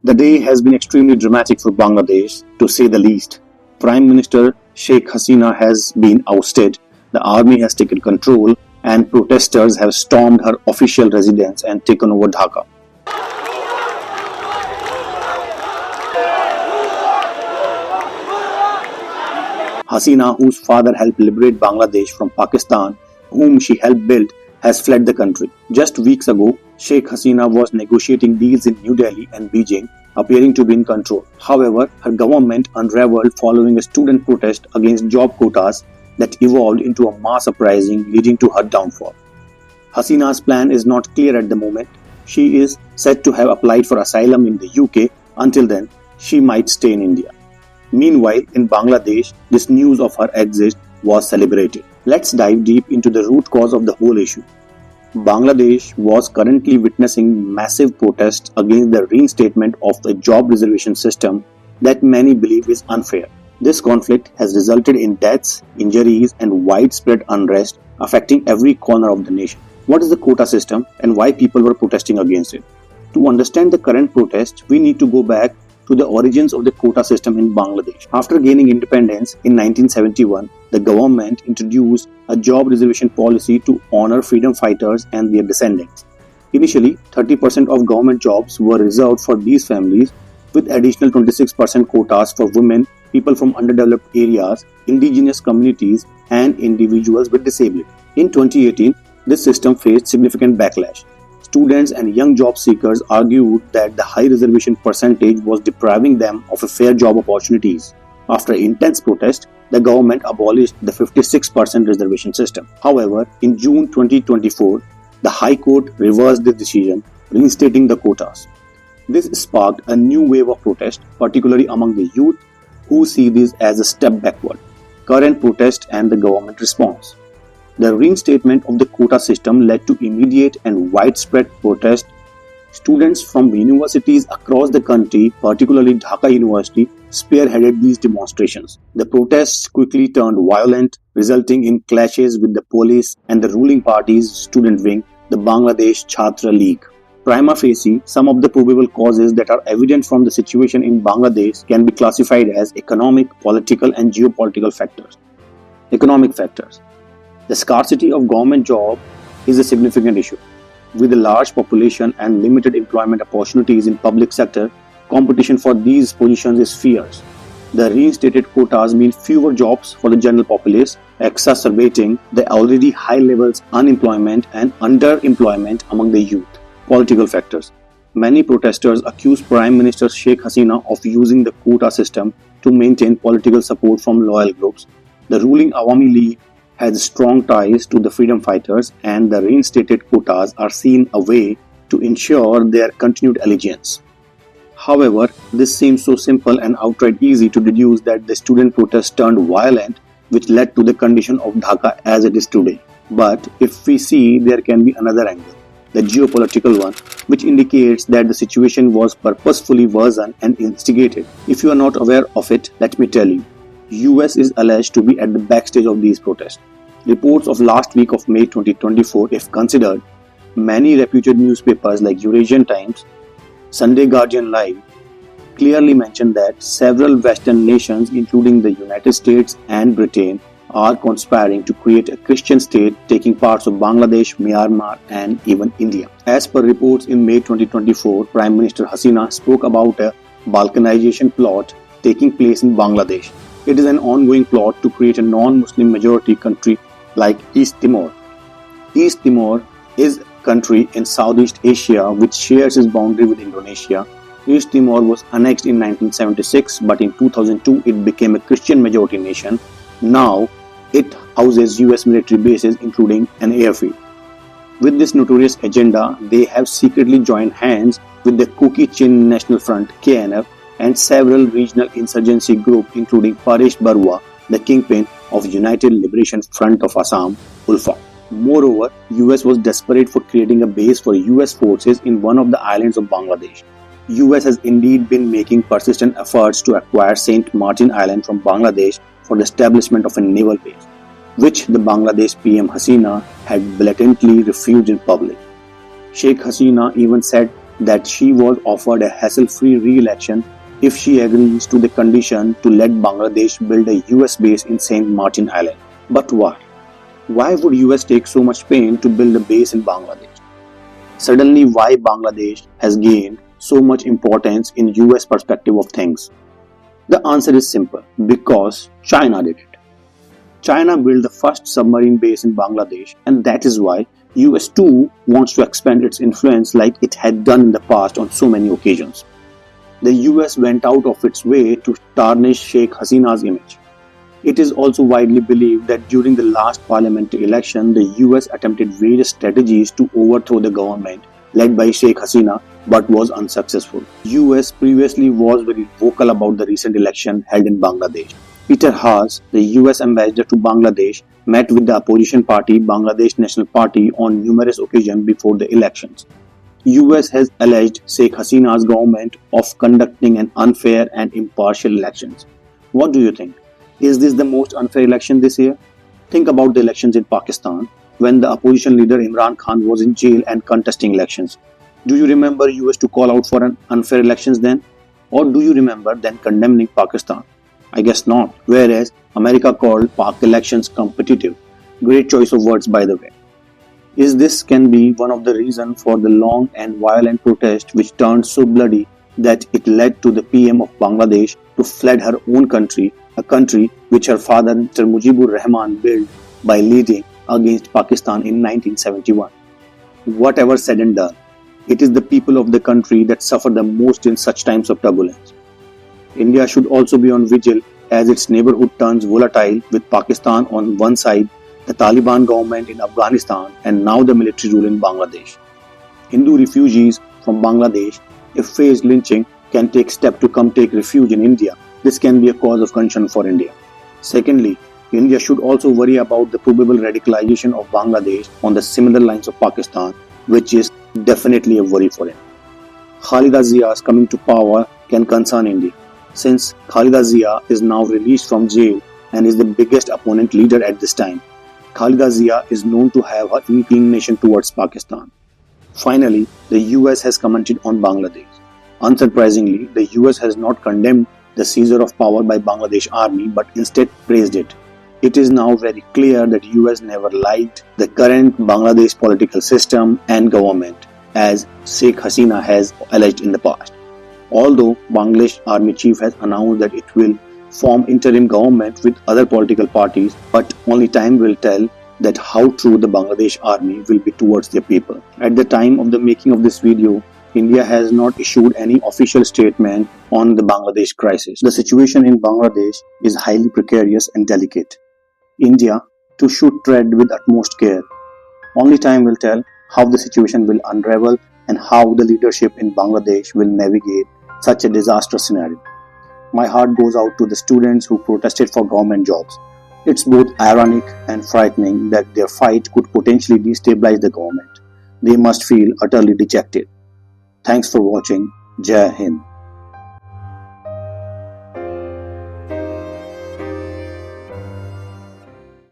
The day has been extremely dramatic for Bangladesh, to say the least. Prime Minister Sheikh Hasina has been ousted, the army has taken control, and protesters have stormed her official residence and taken over Dhaka. Hasina, whose father helped liberate Bangladesh from Pakistan, whom she helped build, has fled the country. Just weeks ago, Sheikh Hasina was negotiating deals in New Delhi and Beijing, appearing to be in control. However, her government unraveled following a student protest against job quotas that evolved into a mass uprising, leading to her downfall. Hasina's plan is not clear at the moment. She is said to have applied for asylum in the UK. Until then, she might stay in India. Meanwhile, in Bangladesh, this news of her exit was celebrated. Let's dive deep into the root cause of the whole issue. Bangladesh was currently witnessing massive protests against the reinstatement of the job reservation system that many believe is unfair. This conflict has resulted in deaths, injuries, and widespread unrest affecting every corner of the nation. What is the quota system and why people were protesting against it? To understand the current protest, we need to go back to the origins of the quota system in Bangladesh. After gaining independence in 1971, the government introduced a job reservation policy to honor freedom fighters and their descendants. Initially, 30% of government jobs were reserved for these families, with additional 26% quotas for women, people from underdeveloped areas, indigenous communities, and individuals with disability. In 2018, this system faced significant backlash. Students and young job seekers argued that the high reservation percentage was depriving them of fair job opportunities. After intense protest, the government abolished the 56% reservation system. However, in June 2024, the High Court reversed this decision, reinstating the quotas. This sparked a new wave of protest, particularly among the youth, who see this as a step backward. Current protest and the government response. The reinstatement of the quota system led to immediate and widespread protest. Students from universities across the country, particularly Dhaka University, spearheaded these demonstrations. The protests quickly turned violent, resulting in clashes with the police and the ruling party's student wing, the Bangladesh Chhatra League. Prima facie, some of the probable causes that are evident from the situation in Bangladesh can be classified as economic, political, and geopolitical factors. Economic factors. The scarcity of government jobs is a significant issue. With a large population and limited employment opportunities in public sector, competition for these positions is fierce. The reinstated quotas mean fewer jobs for the general populace, exacerbating the already high levels of unemployment and underemployment among the youth. Political factors. Many protesters accuse Prime Minister Sheikh Hasina of using the quota system to maintain political support from loyal groups. The ruling Awami League has strong ties to the freedom fighters, and the reinstated quotas are seen a way to ensure their continued allegiance. However, this seems so simple and outright easy to deduce that the student protest turned violent, which led to the condition of Dhaka as it is today. But if we see, there can be another angle, the geopolitical one, which indicates that the situation was purposefully worsened and instigated. If you are not aware of it, let me tell you. US is alleged to be at the backstage of these protests. Reports of last week of May 2024, if considered, many reputed newspapers like Eurasian Times, Sunday Guardian Live, clearly mention that several Western nations, including the United States and Britain, are conspiring to create a Christian state taking parts of Bangladesh, Myanmar, and even India. As per reports in May 2024, Prime Minister Hasina spoke about a balkanization plot taking place in Bangladesh. It is an ongoing plot to create a non-Muslim majority country like East Timor. East Timor is a country in Southeast Asia which shares its boundary with Indonesia. East Timor was annexed in 1976, but in 2002 it became a Christian majority nation. Now it houses US military bases, including an airfield. With this notorious agenda, they have secretly joined hands with the Kuki Chin National Front (KNF) and several regional insurgency groups, including Paresh Barua, the kingpin of United Liberation Front of Assam, ULFA. Moreover, US was desperate for creating a base for US forces in one of the islands of Bangladesh. US has indeed been making persistent efforts to acquire St. Martin Island from Bangladesh for the establishment of a naval base, which the Bangladesh PM Hasina had blatantly refused in public. Sheikh Hasina even said that she was offered a hassle-free re-election if she agrees to the condition to let Bangladesh build a US base in St. Martin Island. But why? Why would US take so much pain to build a base in Bangladesh? Suddenly, why Bangladesh has gained so much importance in US perspective of things? The answer is simple: because China did it. China built the first submarine base in Bangladesh, and that is why US too wants to expand its influence like it had done in the past on so many occasions. The US went out of its way to tarnish Sheikh Hasina's image. It is also widely believed that during the last parliamentary election, the US attempted various strategies to overthrow the government led by Sheikh Hasina but was unsuccessful. US previously was very vocal about the recent election held in Bangladesh. Peter Haas, the US ambassador to Bangladesh, met with the opposition party Bangladesh National Party on numerous occasions before the elections. US has alleged Sheikh Hasina's government of conducting an unfair and impartial elections. What do you think? Is this the most unfair election this year? Think about the elections in Pakistan when the opposition leader Imran Khan was in jail and contesting elections. Do you remember US to call out for an unfair elections then? Or do you remember then condemning Pakistan? I guess not. Whereas America called Pak elections competitive. Great choice of words, by the way. Is this can be one of the reasons for the long and violent protest which turned so bloody that it led to the PM of Bangladesh to fled her own country, a country which her father Mr. Mujibur Rahman built by leading against Pakistan in 1971. Whatever said and done, it is the people of the country that suffer the most in such times of turbulence. India should also be on vigil as its neighborhood turns volatile with Pakistan on one side, the Taliban government in Afghanistan, and now the military rule in Bangladesh. Hindu refugees from Bangladesh, if faced lynching, can take steps to come take refuge in India. This can be a cause of concern for India. Secondly, India should also worry about the probable radicalization of Bangladesh on the similar lines of Pakistan, which is definitely a worry for him. Khalida Zia's coming to power can concern India, since Khalida Zia is now released from jail and is the biggest opponent leader at this time. Khalida Zia is known to have her inclination towards Pakistan. Finally, the US has commented on Bangladesh. Unsurprisingly, the US has not condemned the seizure of power by Bangladesh army but instead praised it. It is now very clear that US never liked the current Bangladesh political system and government, as Sheikh Hasina has alleged in the past. Although Bangladesh Army Chief has announced that it will form interim government with other political parties, but only time will tell that how true the Bangladesh Army will be towards their people. At the time of the making of this video, India has not issued any official statement on the Bangladesh crisis. The situation in Bangladesh is highly precarious and delicate. India too should tread with utmost care. Only time will tell how the situation will unravel and how the leadership in Bangladesh will navigate such a disastrous scenario. My heart goes out to the students who protested for government jobs. It's both ironic and frightening that their fight could potentially destabilize the government. They must feel utterly dejected. Thanks for watching. Jai Hind.